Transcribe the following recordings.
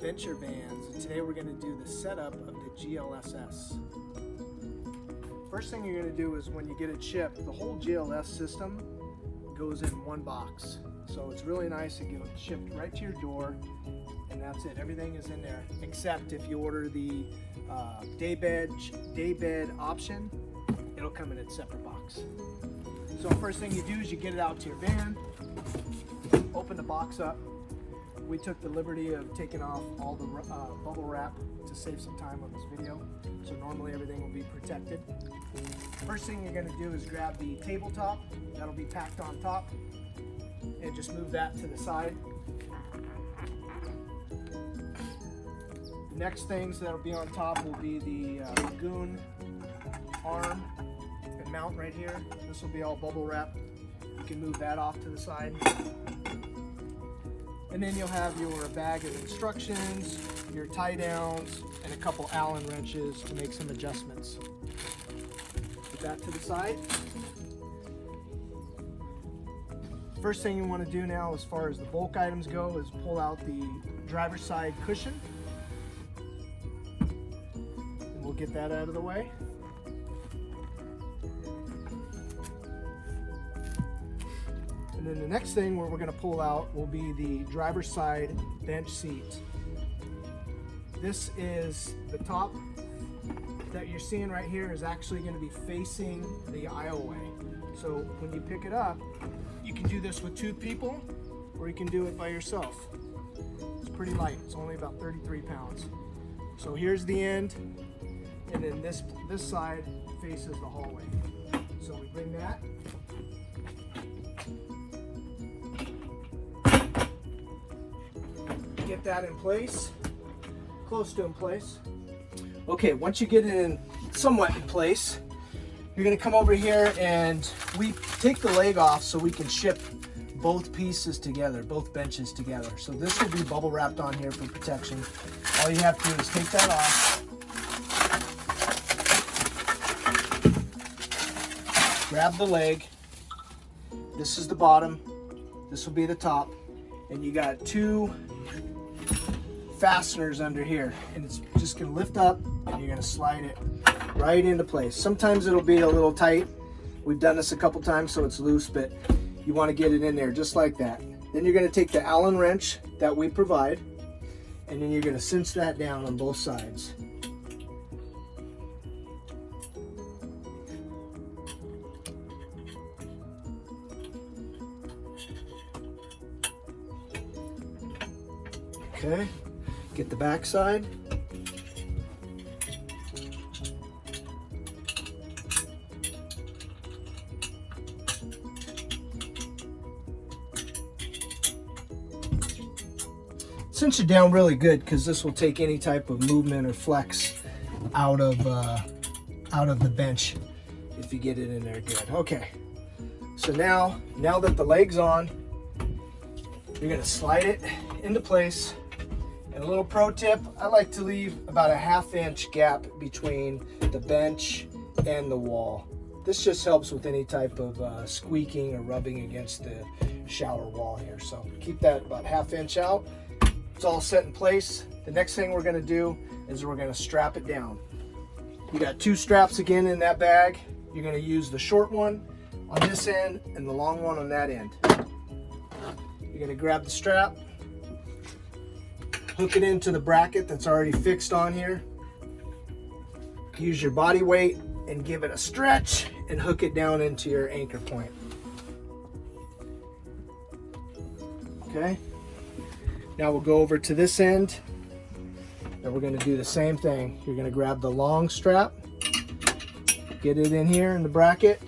adventure vans, and today we're going to do the setup of the GLSS. First thing you're going to do is when you get it shipped, the whole GLS system goes in one box. So it's really nice to get it shipped right to your door, and that's it. Everything is in there, except if you order the daybed option, it'll come in a separate box. So first thing you do is you get it out to your van, open the box up. We took the liberty of taking off all the bubble wrap to save some time on this video. So normally everything will be protected. First thing you're going to do is grab the tabletop that'll be tacked on top and just move that to the side. The next things that'll be on top will be the Lagoon arm and mount right here. This will be all bubble wrap. You can move that off to the side. And then you'll have your bag of instructions, your tie downs, and a couple Allen wrenches to make some adjustments. Put that to the side. First thing you want to do now as far as the bulk items go is pull out the driver's side cushion. And we'll get that out of the way. And then the next thing where we're going to pull out will be the driver's side bench seat. This is the top that you're seeing right here is actually going to be facing the aisleway. So when you pick it up, you can do this with two people or you can do it by yourself. It's pretty light. It's only about 33 pounds. So here's the end, and then this side faces the hallway. So we bring that. Get that in place, close to in place. Okay, once you get it in somewhat in place, you're gonna come over here and we take the leg off so we can ship both pieces together, both benches together. So this will be bubble wrapped on here for protection. All you have to do is take that off, grab the leg, this is the bottom, this will be the top, and you got two fasteners under here, and it's just gonna lift up and you're gonna slide it right into place. Sometimes it'll be a little tight. We've done this a couple times so it's loose, but you want to get it in there just like that. Then you're going to take the Allen wrench that we provide, and then you're going to cinch that down on both sides. Okay, get the back side. Cinch it down really good because this will take any type of movement or flex out of the bench if you get it in there good. Okay, so now that the leg's on, you're going to slide it into place. And a little pro tip, I like to leave about a 1/2 inch gap between the bench and the wall. This just helps with any type of squeaking or rubbing against the shower wall here. So keep that about 1/2 inch out. It's all set in place. The next thing we're going to do is we're going to strap it down. You got two straps again in that bag. You're going to use the short one on this end and the long one on that end. You're going to grab the strap, hook it into the bracket that's already fixed on here. Use your body weight and give it a stretch and hook it down into your anchor point. Okay. Now we'll go over to this end and we're going to do the same thing. You're going to grab the long strap, get it in here in the bracket,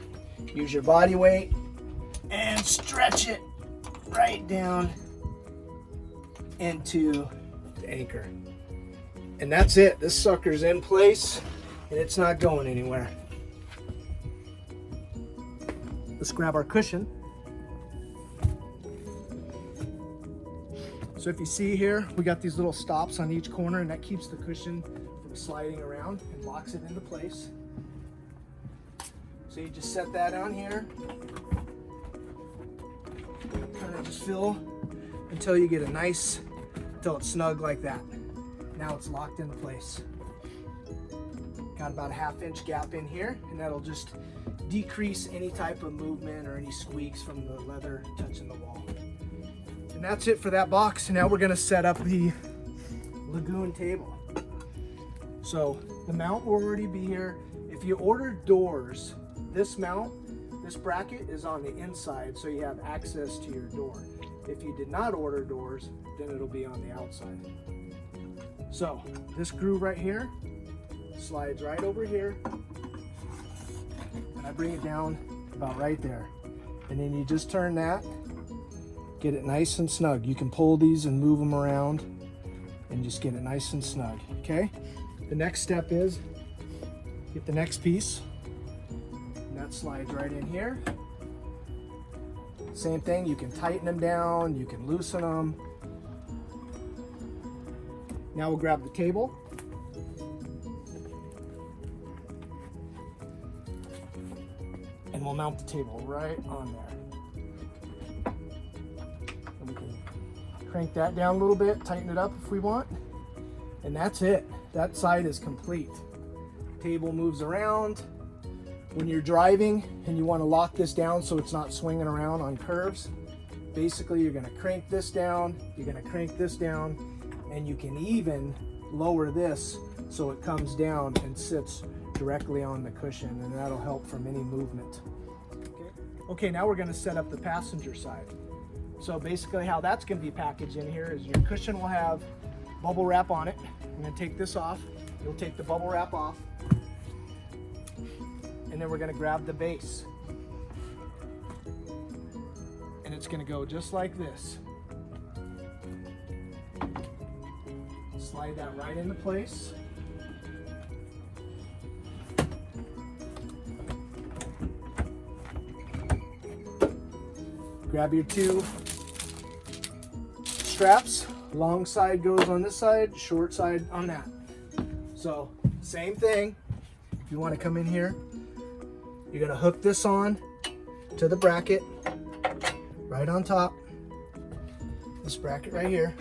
use your body weight and stretch it right down into the anchor. And that's it. This sucker's in place and it's not going anywhere. Let's grab our cushion. So if you see here, we got these little stops on each corner, and that keeps the cushion from sliding around and locks it into place. So you just set that on here, kind of just fill until you get a nice, until it's snug like that. Now it's locked into place. Got about a 1/2 inch gap in here, and that'll just decrease any type of movement or any squeaks from the leather touching the wall. And that's it for that box. And now we're gonna set up the Lagoon table. So the mount will already be here. If you order doors, this mount, this bracket is on the inside, so you have access to your door. If you did not order doors, then it'll be on the outside. So this groove right here slides right over here, and I bring it down about right there. And then you just turn that, get it nice and snug. You can pull these and move them around and just get it nice and snug, okay? The next step is get the next piece, and that slides right in here. Same thing, you can tighten them down, you can loosen them. Now we'll grab the table. And we'll mount the table right on there. And we can crank that down a little bit, tighten it up if we want. And that's it. That side is complete. Table moves around. When you're driving and you want to lock this down so it's not swinging around on curves, basically you're going to crank this down, you're going to crank this down, and you can even lower this so it comes down and sits directly on the cushion, and that'll help from any movement. Okay, now we're going to set up the passenger side. So basically how that's going to be packaged in here is your cushion will have bubble wrap on it. I'm going to take this off. You'll take the bubble wrap off, and then we're going to grab the base, and it's going to go just like this. Slide that right into place. Grab your 2 straps. Long side goes on this side, short side on that. So same thing. If you want to come in here, you're going to hook this on to the bracket right on top. This bracket right here.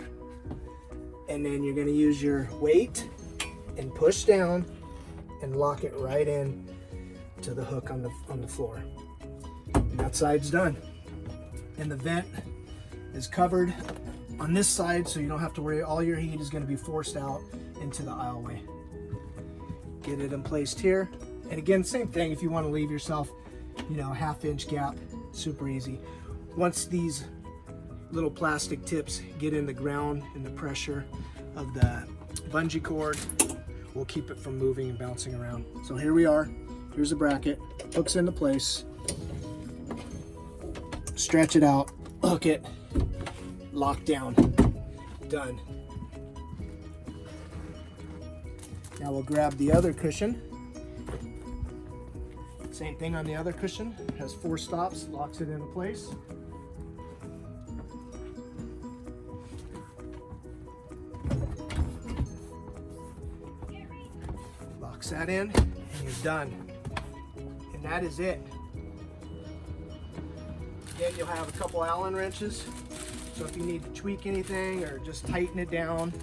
And then you're going to use your weight and push down and lock it right in to the hook on the floor. And that side's done. And the vent is covered on this side, so you don't have to worry. All your heat is going to be forced out into the aisleway. Get it in place here. And again, same thing. If you want to leave yourself, you know, a 1/2 inch gap, super easy. Once these little plastic tips get in the ground and the pressure of the bungee cord will keep it from moving and bouncing around. So here we are. Here's a bracket, hooks into place. Stretch it out, hook it, lock down, done. Now we'll grab the other cushion. Same thing on the other cushion, has 4 stops, locks it into place. Locks that in, and you're done. And that is it. Again, you'll have a couple Allen wrenches, so if you need to tweak anything or just tighten it down,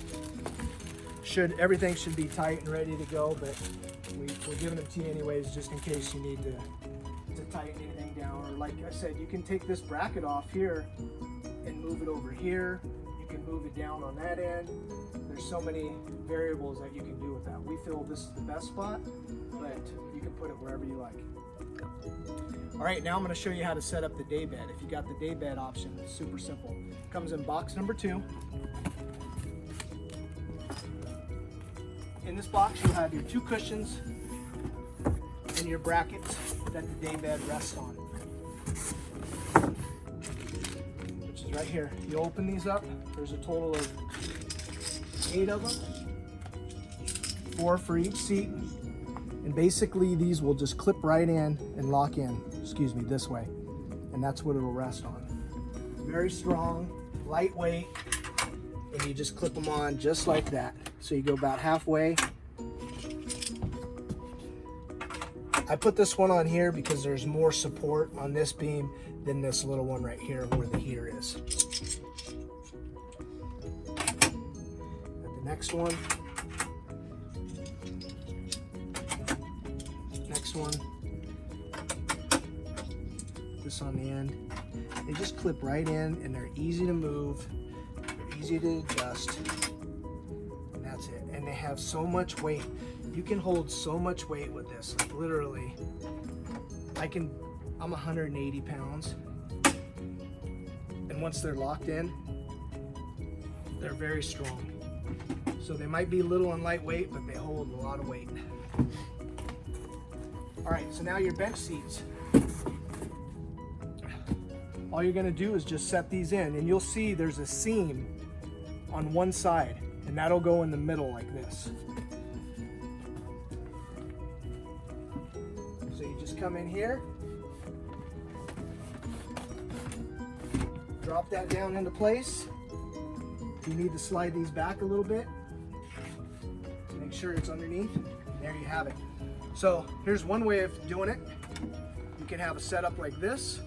everything should be tight and ready to go, but we're giving them to you anyways, just in case you need to tighten anything down. Or like I said, you can take this bracket off here and move it over here. You can move it down on that end. There's so many variables that you can do with that. We feel this is the best spot, but you can put it wherever you like. All right, now I'm going to show you how to set up the daybed. If you got the daybed option, it's super simple. It comes in box number 2. In this box, you'll have your 2 cushions and your brackets that the daybed rests on, which is right here. You open these up. There's a total of 8 of them, 4 for each seat. And basically these will just clip right in and lock in, this way. And that's what it'll rest on. Very strong, lightweight, and you just clip them on just like that. So you go about halfway. I put this one on here because there's more support on this beam than this little one right here where the heater is. Got the next one. on the end. They just clip right in, and they're easy to move, they're easy to adjust, and that's it. And they have so much weight. You can hold so much weight with this, like literally. I'm 180 pounds, and once they're locked in, they're very strong. So they might be little and lightweight, but they hold a lot of weight. All right, so now your bench seats. All you're gonna do is just set these in, and you'll see there's a seam on one side, and that'll go in the middle like this. So you just come in here, drop that down into place. You need to slide these back a little bit to make sure it's underneath. There you have it. So here's one way of doing it. You can have a setup like this.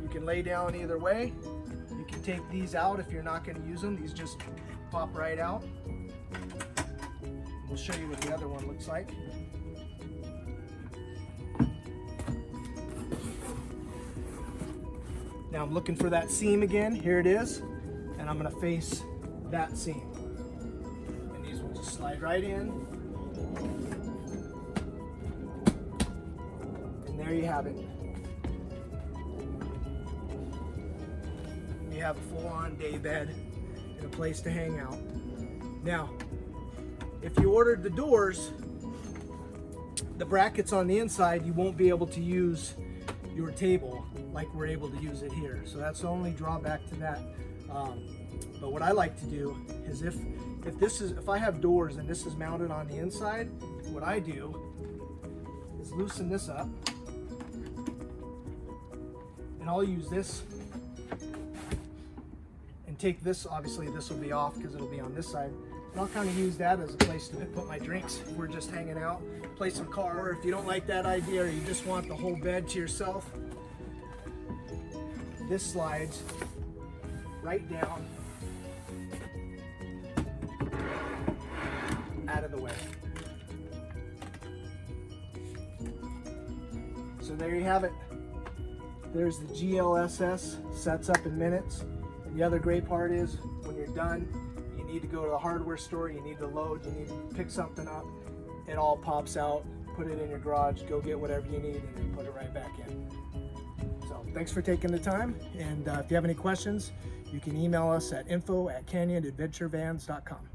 You can lay down either way. You can take these out if you're not going to use them. These just pop right out. We'll show you what the other one looks like. Now I'm looking for that seam again. Here it is. And I'm going to face that seam. And these will just slide right in. And there you have it. You have a full-on day bed and a place to hang out. Now, if you ordered the doors, the brackets on the inside, you won't be able to use your table like we're able to use it here. So that's the only drawback to that. But what I like to do is if I have doors and this is mounted on the inside, what I do is loosen this up, and I'll use this and take this. Obviously this will be off because it'll be on this side. And I'll kind of use that as a place to put my drinks if we're just hanging out, play some cards. Or if you don't like that idea, or you just want the whole bed to yourself, this slides right down out of the way. So there you have it. There's the GLSS, sets up in minutes. And the other great part is when you're done, you need to go to the hardware store, you need to load, you need to pick something up, it all pops out, put it in your garage, go get whatever you need, and then put it right back in. So thanks for taking the time, and if you have any questions, you can email us at info@canyonadventurevans.com.